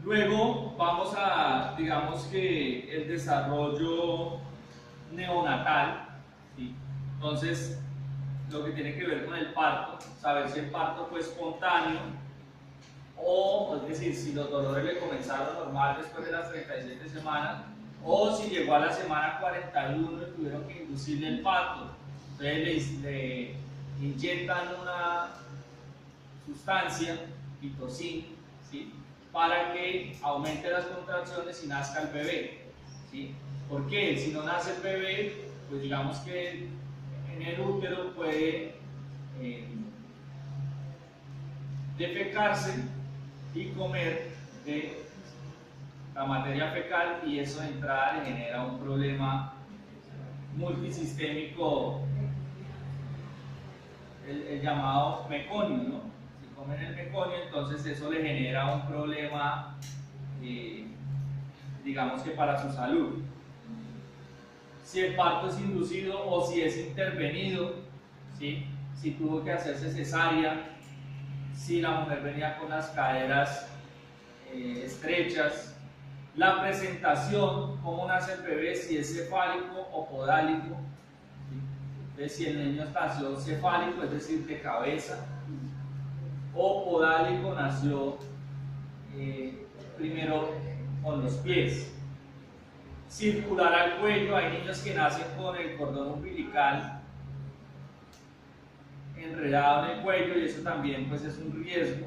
Luego vamos a, digamos que el desarrollo neonatal, ¿sí? Entonces, lo que tiene que ver con el parto, saber si el parto fue espontáneo o, es decir, si los dolores le comenzaron normal después de las 37 semanas o si llegó a la semana 41 y tuvieron que inducirle el parto. Entonces le inyectan una sustancia, pitocin, ¿sí? Para que aumente las contracciones y nazca el bebé, ¿sí? ¿Por qué? Si no nace el bebé, pues digamos que en el útero puede defecarse y comer de la materia fecal y eso de entrada le genera un problema multisistémico, el llamado meconio, ¿no? Si comen el meconio, entonces eso le genera un problema, digamos que para su salud. Si el parto es inducido o si es intervenido, ¿sí? Si tuvo que hacerse cesárea, si la mujer venía con las caderas estrechas, la presentación, cómo nace el bebé, si es cefálico o podálico, ¿sí? Entonces, si el niño nació cefálico, es decir, de cabeza, o podálico, nació primero con los pies. Circular al cuello, hay niños que nacen con el cordón umbilical enredado en el cuello y eso también pues es un riesgo.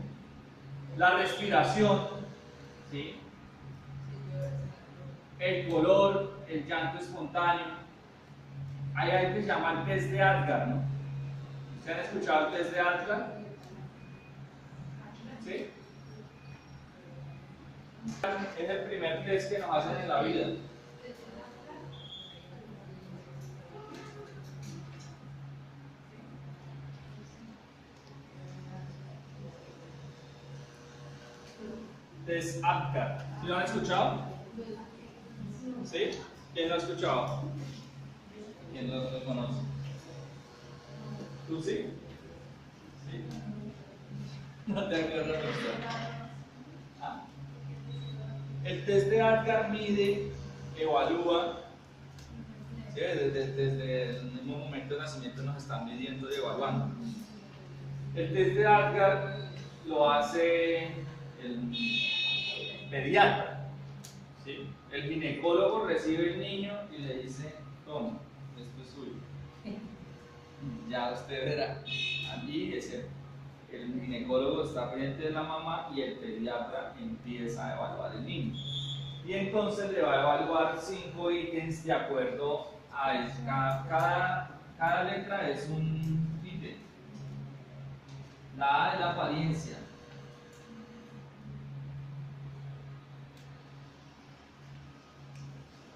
La respiración, ¿sí? El color, el llanto espontáneo. Hay algo que se llama el test de Apgar, ¿no? ¿Se han escuchado el test de Apgar? ¿Sí? Es el primer test que nos hacen en la vida. Test Apgar. ¿Sí lo han escuchado? ¿Sí? ¿Quién lo ha escuchado? ¿Quién lo conoce? ¿Tú sí? ¿Sí? No te acuerdas. ¿Ah? El test de Apgar mide, evalúa, ¿sí? Desde el mismo momento de nacimiento nos están midiendo y evaluando. El test de Apgar lo hace el pediatra, ¿sí? El ginecólogo recibe el niño y le dice: toma, esto es suyo. Ya usted verá. Allí el ginecólogo está pendiente de la mamá y el pediatra empieza a evaluar el niño. Y entonces le va a evaluar 5 ítems de acuerdo a eso. Cada letra es un ítem. La A es la apariencia.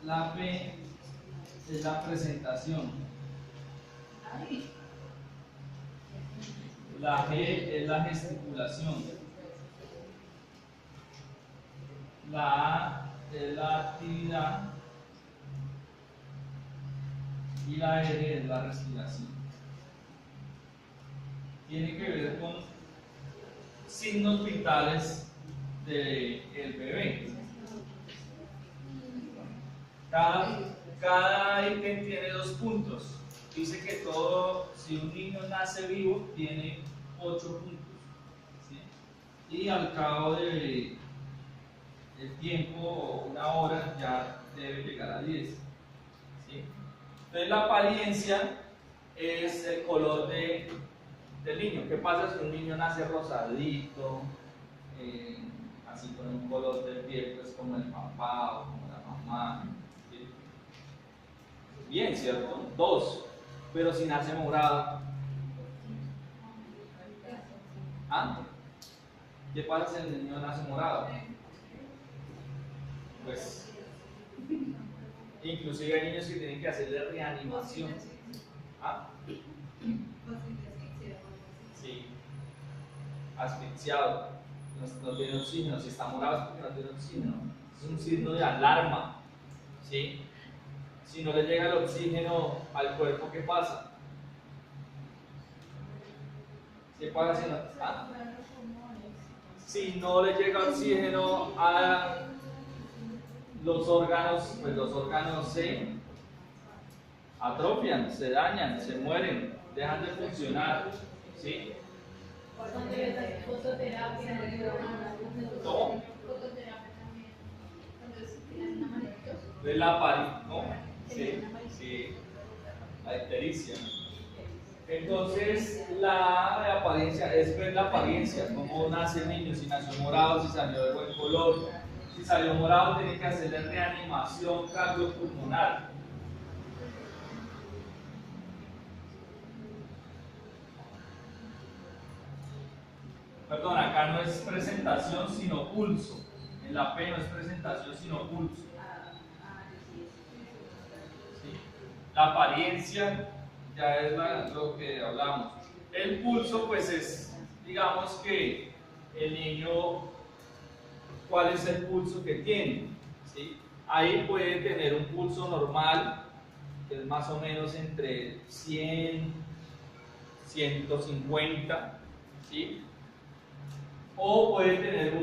La P es la presentación. La G es la gesticulación. La A es la actividad. Y la R es la respiración. Tiene que ver con signos vitales del bebé. Cada ítem tiene 2 puntos. Dice que todo, si un niño nace vivo, tiene 8 puntos, ¿sí? Y al cabo del tiempo, una hora, ya debe llegar a 10. ¿Sí? Entonces la apariencia es el color del niño. ¿Qué pasa si un niño nace rosadito, así con un color de piel pues como el papá o como la mamá? ¿Sí? Bien, ¿cierto? 2. Pero si nace morado, ¿ah? ¿Qué pasa si el niño nace morado? Pues, inclusive hay niños que tienen que hacerle reanimación. ¿Ah? Sí, asfixiado, no tiene oxígeno. Si está morado es porque no tiene oxígeno. Es un signo de alarma, ¿sí? Si no le llega el oxígeno al cuerpo, ¿qué pasa? ¿Qué pasa si no? ¿Ah? si no le llega oxígeno a los órganos, pues los órganos se atrofian, se dañan, se mueren, dejan de funcionar, ¿sí? ¿Cómo? De la apariencia, ¿no? Sí, sí, la ictericia. Entonces, la apariencia es ver la apariencia, cómo nace el niño, si nació morado, si salió de buen color. Si salió morado, tiene que hacerle reanimación cardiopulmonar. Perdón, acá no es presentación, sino pulso. En la P no es presentación, sino pulso. ¿Sí? La apariencia ya es lo que hablamos. El pulso, pues es, digamos que el niño, ¿cuál es el pulso que tiene? ¿Sí? Ahí puede tener un pulso normal, que es más o menos entre 100, 150, ¿sí? O puede tener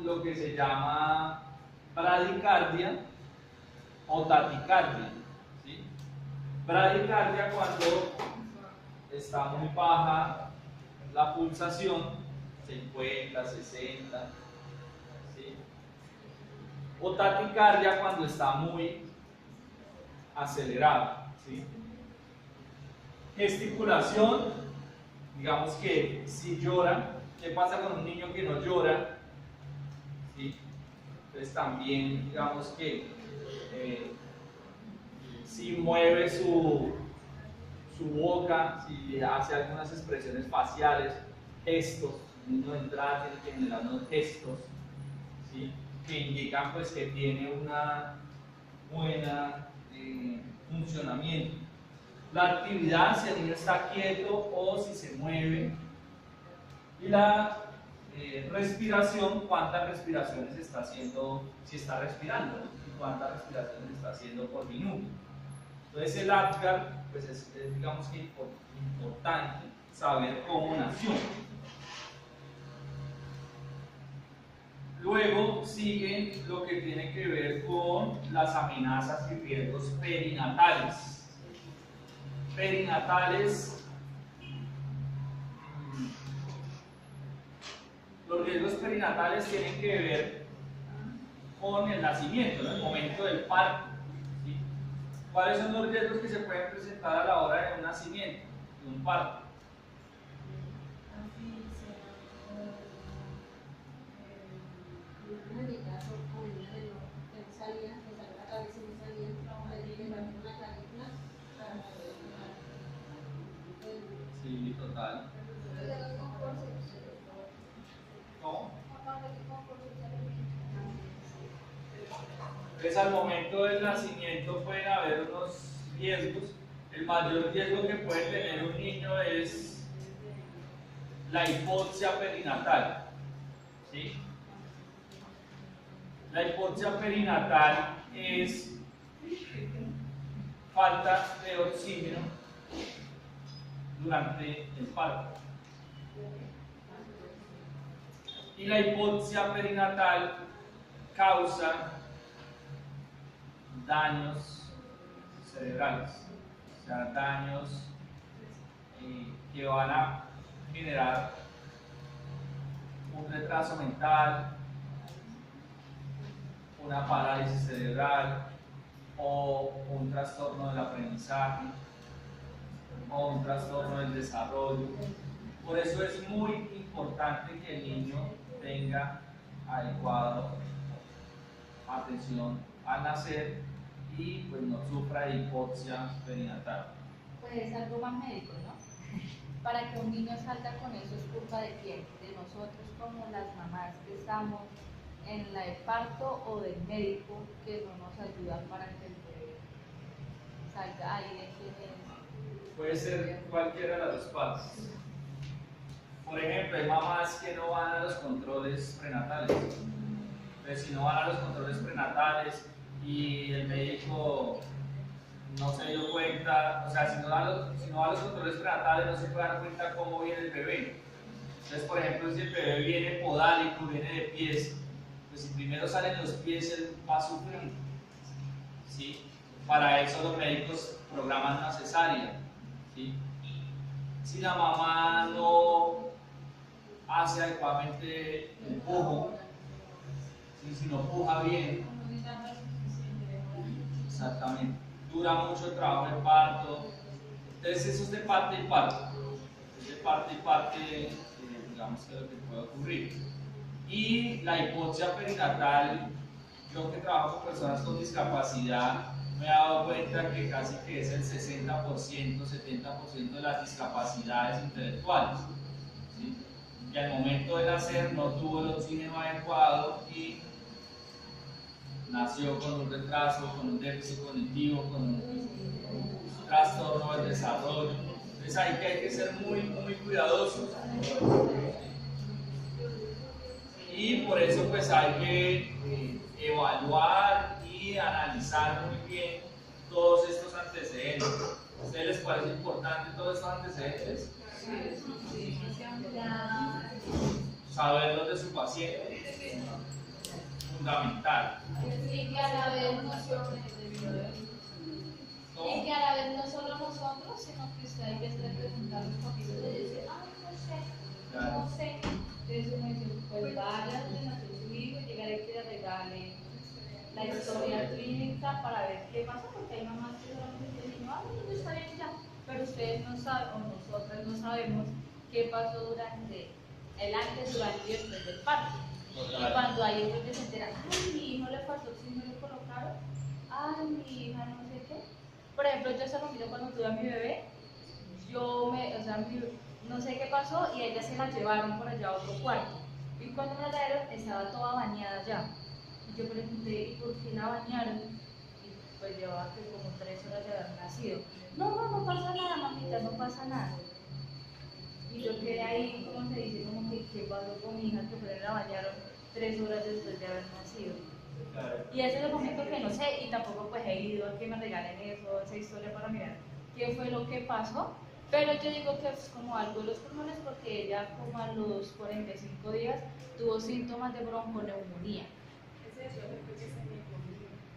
lo que se llama bradicardia o taticardia, ¿sí? Bradicardia cuando está muy baja la pulsación, 50, 60, ¿sí? O taticardia cuando está muy acelerada, ¿sí? Gesticulación, digamos que si llora, ¿qué pasa con un niño que no llora? ¿Sí? Entonces también, digamos que si mueve su boca, si hace algunas expresiones faciales, gestos, el niño de entrada tiene que generar unos gestos, ¿sí? Que indican pues que tiene una buena funcionamiento. La actividad, si el niño está quieto o si se mueve. Y la respiración, cuántas respiraciones está haciendo, si está respirando, y cuántas respiraciones está haciendo por minuto. Entonces el Apgar, pues es digamos que importante saber cómo nació. Luego sigue lo que tiene que ver con las amenazas y riesgos perinatales. Los riesgos perinatales tienen que ver con el nacimiento, ¿no? El momento del parto, ¿sí? ¿Cuáles son los riesgos que se pueden presentar a la hora de un nacimiento, de un parto? Sí, total. ¿Cómo? Entonces al momento del nacimiento pueden haber unos riesgos. El mayor riesgo que puede tener un niño es la hipoxia perinatal, ¿sí? La hipoxia perinatal es falta de oxígeno durante el parto. Y la hipoxia perinatal causa daños cerebrales, o sea, daños que van a generar un retraso mental, una parálisis cerebral o un trastorno del aprendizaje o un trastorno del desarrollo. Por eso es muy importante que el niño tenga adecuado atención al nacer y pues no sufra de hipoxia perinatal. Pues es algo más médico, ¿no? Para que un niño salga con eso es culpa de quién, de nosotros como las mamás que estamos en la de parto o del médico que no nos ayuda para que el bebé salga ahí de quién es. Puede ser cualquiera de las dos partes. Por ejemplo, hay mamás que no van a los controles prenatales. Entonces, si no van a los controles prenatales y el médico no se dio cuenta, o sea, si no va a los controles prenatales no se puede dar cuenta cómo viene el bebé. Entonces, por ejemplo, si el bebé viene podálico, viene de pies, pues si primero salen los pies, él va sufriendo, ¿sí? Para eso los médicos programan una cesárea, ¿sí? Si la mamá no hace adecuadamente el pujo, ¿sí? Si no puja bien, exactamente, dura mucho el trabajo de parto. Entonces eso es de parte y parte, es de parte y parte, digamos que lo que puede ocurrir. Y la hipoxia perinatal, yo que trabajo con personas con discapacidad, me he dado cuenta que casi que es el 60%, 70% de las discapacidades intelectuales, ¿sí? Y al momento de nacer no tuvo el oxígeno adecuado y nació con un retraso, con un déficit cognitivo, con un trastorno del desarrollo. Entonces hay que ser muy, muy cuidadosos. Y por eso pues hay que evaluar y analizar muy bien todos estos antecedentes. ¿A ustedes les parece importante todos estos antecedentes? Sí. Saberlos de su paciente. Fundamental. Y que a la vez no solo nosotros, sino que usted hay que estar preguntando un poquito de decir, ay, no sé. Entonces uno dice, pues vaya donde nació su hijo y llegar a que le regale la historia clínica para ver qué pasa, porque hay mamás que solamente dicen, ah, no está bien ya, pero ustedes no saben, o nosotras no sabemos qué pasó durante el antes, durante y después del parto. Y cuando hay otros que se enteran, ay, mi hijo le pasó, si no le colocaron, ay, mi hija no sé qué. Por ejemplo, yo esa familia cuando tuve a mi bebé, no sé qué pasó y a ella se la llevaron por allá a otro cuarto. Y cuando me la trajeron, estaba toda bañada ya. Y yo pregunté, ¿y por qué la bañaron? Y pues llevaba que como 3 horas de haber nacido. No pasa nada, mamita, no pasa nada. Y yo quedé ahí, como se dice, como que qué pasó con mi hija, que fue la bañaron 3 horas después de haber nacido. Claro. Y ese es el momento que no sé, y tampoco pues he ido a que me regalen eso, esa historia para mirar qué fue lo que pasó. Pero yo digo que es como algo de los pulmones porque ella como a los 45 días tuvo síntomas de bronconeumonía.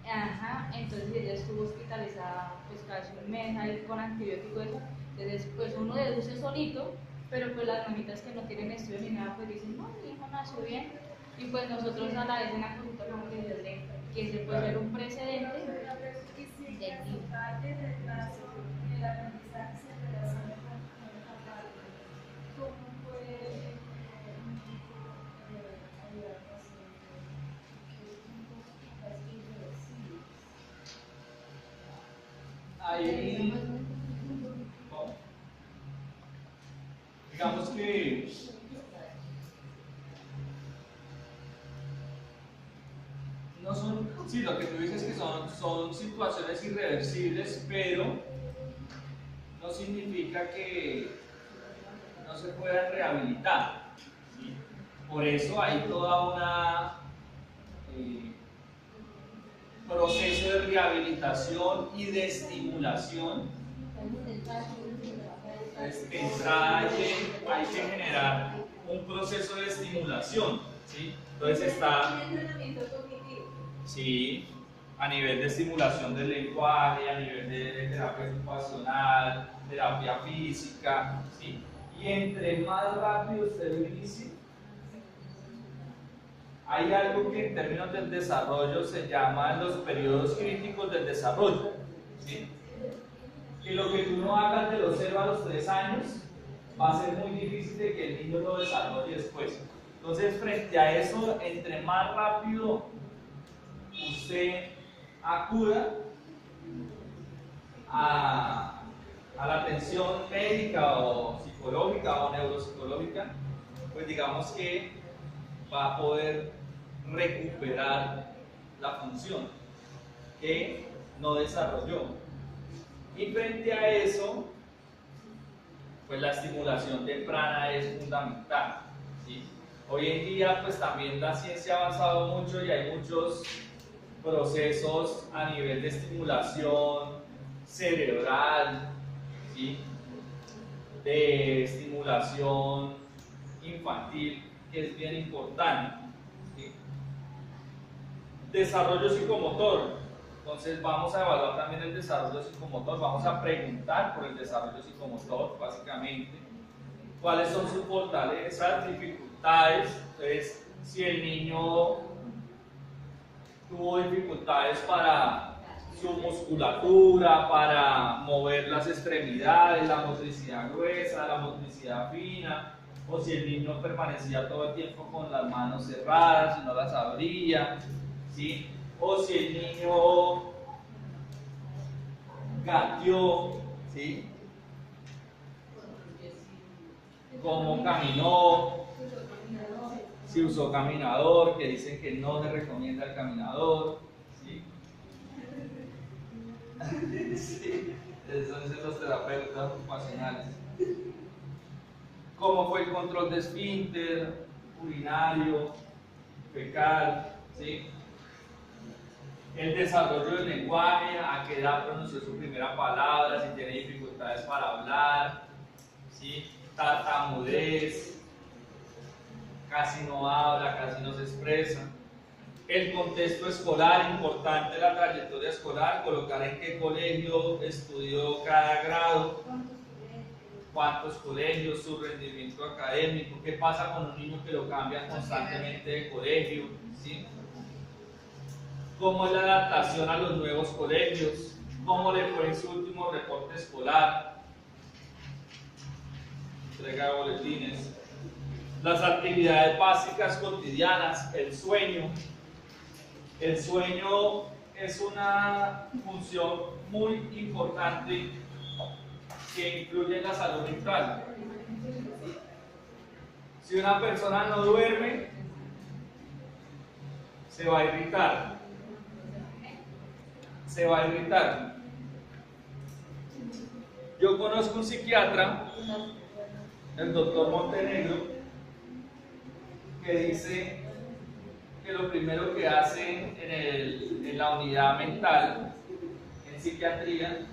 Ajá, entonces ella estuvo hospitalizada pues casi un mes ahí con antibiótico y eso. Entonces pues uno deduce solito, pero pues las mamitas que no tienen estudio ni nada pues dicen, no, mi hijo nació bien. Y pues nosotros a la vez en la consulta como que ese puede ser un precedente de ahí, digamos que no son, sí, lo que tú dices que son situaciones irreversibles, pero no significa que no se puedan rehabilitar, ¿sí? Por eso hay toda una proceso de rehabilitación y de estimulación. Entonces, de entrada hay que generar un proceso de estimulación, ¿sí? Entonces está, sí, a nivel de estimulación del lenguaje, a nivel de terapia ocupacional, terapia física, ¿sí? Y entre más rápido usted lo inicie, hay algo que en términos del desarrollo se llama los periodos críticos del desarrollo, ¿sí? Que lo que tú no hagas de los 0 a los 3 años va a ser muy difícil de que el niño lo desarrolle después. Entonces, frente a eso, entre más rápido usted acuda a la atención médica o psicológica o neuropsicológica, pues digamos que va a poder recuperar la función que no desarrolló. Y frente a eso, pues la estimulación temprana es fundamental, ¿sí? Hoy en día pues también la ciencia ha avanzado mucho y hay muchos procesos a nivel de estimulación cerebral, ¿sí? De estimulación infantil, que es bien importante. ¿Sí? Desarrollo psicomotor. Entonces vamos a evaluar también el desarrollo psicomotor, vamos a preguntar por el desarrollo psicomotor, básicamente. ¿Cuáles son sus fortalezas, dificultades? Entonces, si el niño tuvo dificultades para su musculatura, para mover las extremidades, la motricidad gruesa, la motricidad fina, o si el niño permanecía todo el tiempo con las manos cerradas y no las abría, ¿sí? O si el niño gateó, ¿sí? Cómo caminó, si usó caminador, que dicen que no se recomienda el caminador, ¿sí? Sí, eso dicen los terapeutas ocupacionales. Cómo fue el control de esfínter, urinario, fecal, ¿sí? El desarrollo del lenguaje, a qué edad pronunció su primera palabra, si tiene dificultades para hablar, ¿sí? Tartamudez, casi no habla, casi no se expresa. El contexto escolar, importante la trayectoria escolar, colocar en qué colegio estudió cada grado, cuántos colegios, su rendimiento académico, qué pasa con un niño que lo cambian constantemente de colegio, ¿sí? Cómo es la adaptación a los nuevos colegios, cómo le fue en su último reporte escolar, entrega de boletines, las actividades básicas cotidianas, el sueño. El sueño es una función muy importante que incluye en la salud mental. Si una persona no duerme, se va a irritar. Se va a irritar. Yo conozco un psiquiatra, el doctor Montenegro, que dice que lo primero que hacen en la unidad mental, en psiquiatría,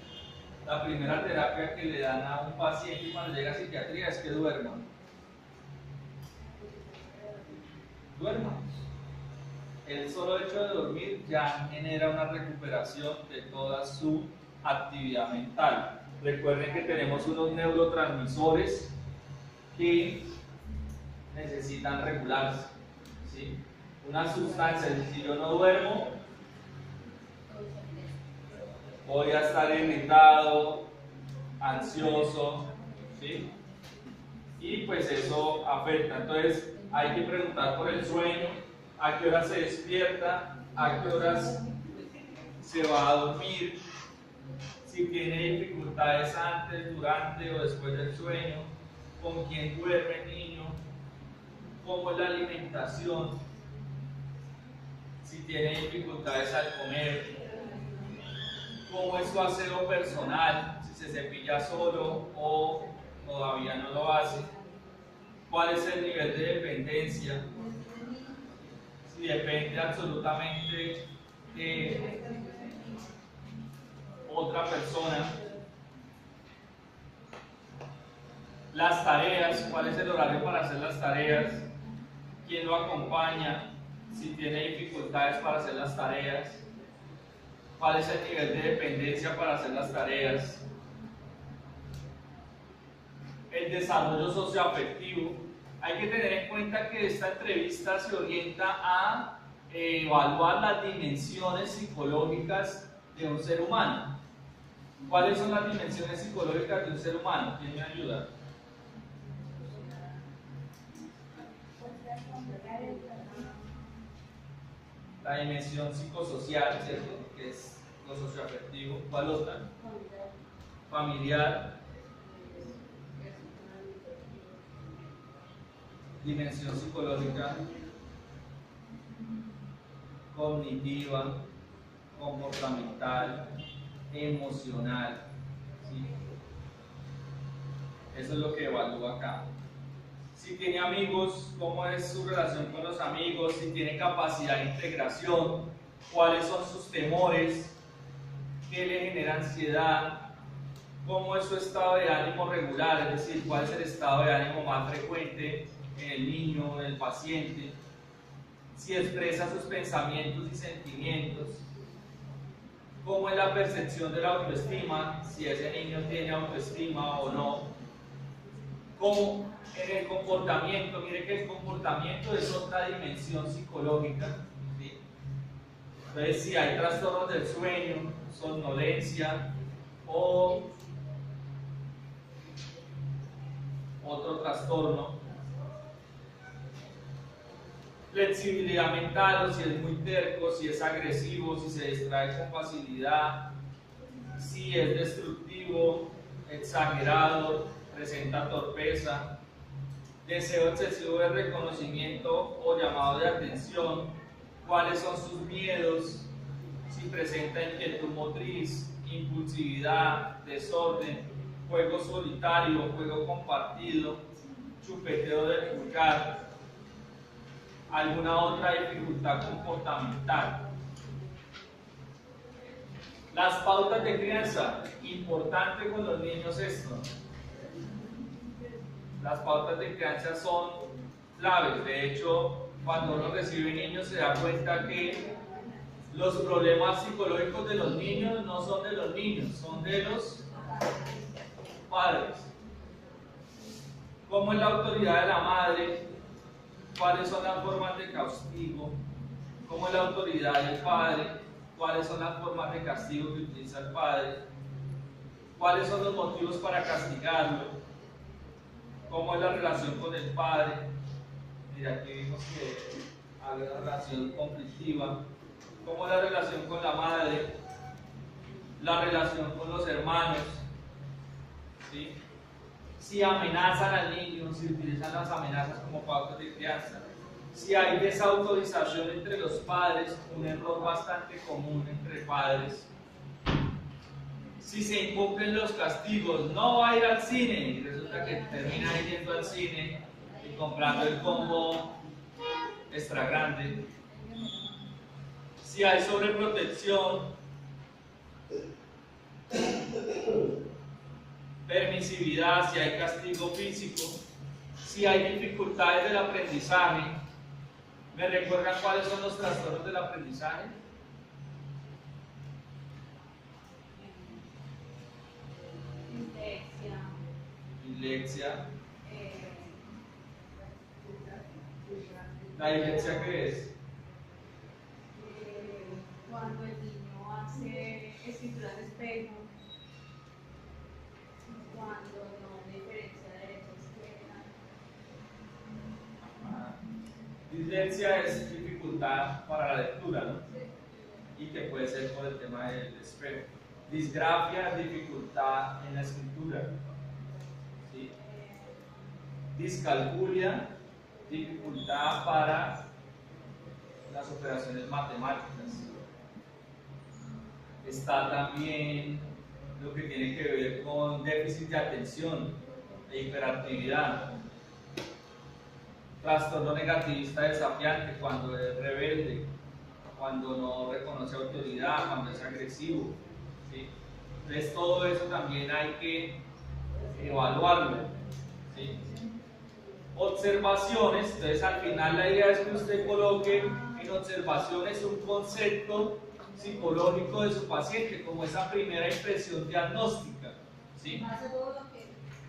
la primera terapia que le dan a un paciente cuando llega a psiquiatría es que duerma. Duerma. El solo hecho de dormir ya genera una recuperación de toda su actividad mental. Recuerden que tenemos unos neurotransmisores que necesitan regularse, ¿sí? Una sustancia, si yo no duermo, voy a estar irritado, ansioso, ¿sí? Y pues eso afecta. Entonces hay que preguntar por el sueño, a qué hora se despierta, a qué horas se va a dormir, si tiene dificultades antes, durante o después del sueño, con quién duerme el niño, cómo es la alimentación, si tiene dificultades al comer, cómo es su aseo personal, si se cepilla solo o todavía no lo hace, cuál es el nivel de dependencia, si depende absolutamente de otra persona, las tareas, cuál es el horario para hacer las tareas, quién lo acompaña, si tiene dificultades para hacer las tareas, cuál es el nivel de dependencia para hacer las tareas, el desarrollo socioafectivo. Hay que tener en cuenta que esta entrevista se orienta a evaluar las dimensiones psicológicas de un ser humano. ¿Cuáles son las dimensiones psicológicas de un ser humano? ¿Quién me ayuda? La dimensión psicosocial, ¿cierto? Que es lo socioafectivo. ¿Cuál otra? Familiar. Dimensión psicológica, cognitiva, comportamental, emocional, ¿sí? Eso es lo que evalúa acá. Si tiene amigos, cómo es su relación con los amigos, si tiene capacidad de integración, cuáles son sus temores, qué le genera ansiedad, cómo es su estado de ánimo regular, es decir, cuál es el estado de ánimo más frecuente en el niño, en el paciente, si expresa sus pensamientos y sentimientos, cómo es la percepción de la autoestima, si ese niño tiene autoestima o no, cómo en el comportamiento, mire que el comportamiento es otra dimensión psicológica, ¿sí? Entonces si hay trastornos del sueño, somnolencia o otro trastorno, flexibilidad mental, o si es muy terco, si es agresivo, si se distrae con facilidad, si es destructivo, exagerado, presenta torpeza, deseo excesivo de reconocimiento o llamado de atención, cuáles son sus miedos, si presenta inquietud motriz, impulsividad, desorden, juego solitario, juego compartido, chupeteo del pulgar, alguna otra dificultad comportamental. Las pautas de crianza, importante con los niños esto. Las pautas de crianza son claves. De hecho, cuando uno recibe niños se da cuenta que los problemas psicológicos de los niños no son de los niños, son de los padres. ¿Cómo es la autoridad de la madre? ¿Cuáles son las formas de castigo? ¿Cómo es la autoridad del padre? ¿Cuáles son las formas de castigo que utiliza el padre? ¿Cuáles son los motivos para castigarlo? ¿Cómo es la relación con el padre? Mira, aquí vimos que hay una relación conflictiva. ¿Cómo es la relación con la madre? La relación con los hermanos, ¿sí? Si amenazan al niño, si utilizan las amenazas como pautas de crianza, si hay desautorización entre los padres, un error bastante común entre padres, si se incumplen los castigos, no va a ir al cine y resulta que termina yendo al cine y comprando el combo extra grande, si hay sobreprotección, permisividad, si hay castigo físico, si hay dificultades del aprendizaje. ¿Me recuerdan cuáles son los trastornos del aprendizaje? Dislexia. ¿La dislexia qué es? Cuando el niño hace escritura de espejo, cuando no diferencia derecha a izquierda. Dislexia es dificultad para la lectura, ¿no? Sí. Y que puede ser por el tema del espejo. Disgrafia es dificultad en la escritura. ¿Sí? Discalculia, dificultad para las operaciones matemáticas. Está también lo que tiene que ver con déficit de atención, de hiperactividad. Trastorno negativista desafiante, cuando es rebelde, cuando no reconoce autoridad, cuando es agresivo, ¿sí? Entonces todo eso también hay que evaluarlo, ¿sí? Observaciones, entonces al final la idea es que usted coloque en observaciones un concepto psicológico de su paciente, como esa primera impresión diagnóstica, ¿sí?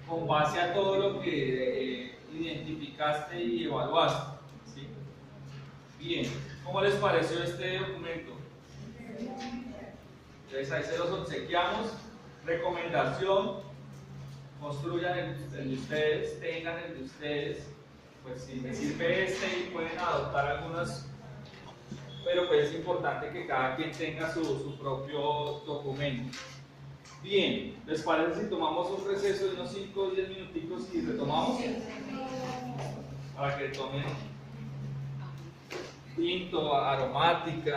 Con base a todo lo que identificaste y evaluaste, ¿sí? Bien, ¿cómo les pareció este documento? Entonces ahí se los obsequiamos. Recomendación: construyan el de ustedes, tengan el de ustedes. Pues si me sirve este y pueden adoptar algunos, pero pues es importante que cada quien tenga su propio documento. Bien, ¿les parece si tomamos un receso de unos 5 o 10 minuticos y retomamos? Para que tomen tinto, aromática.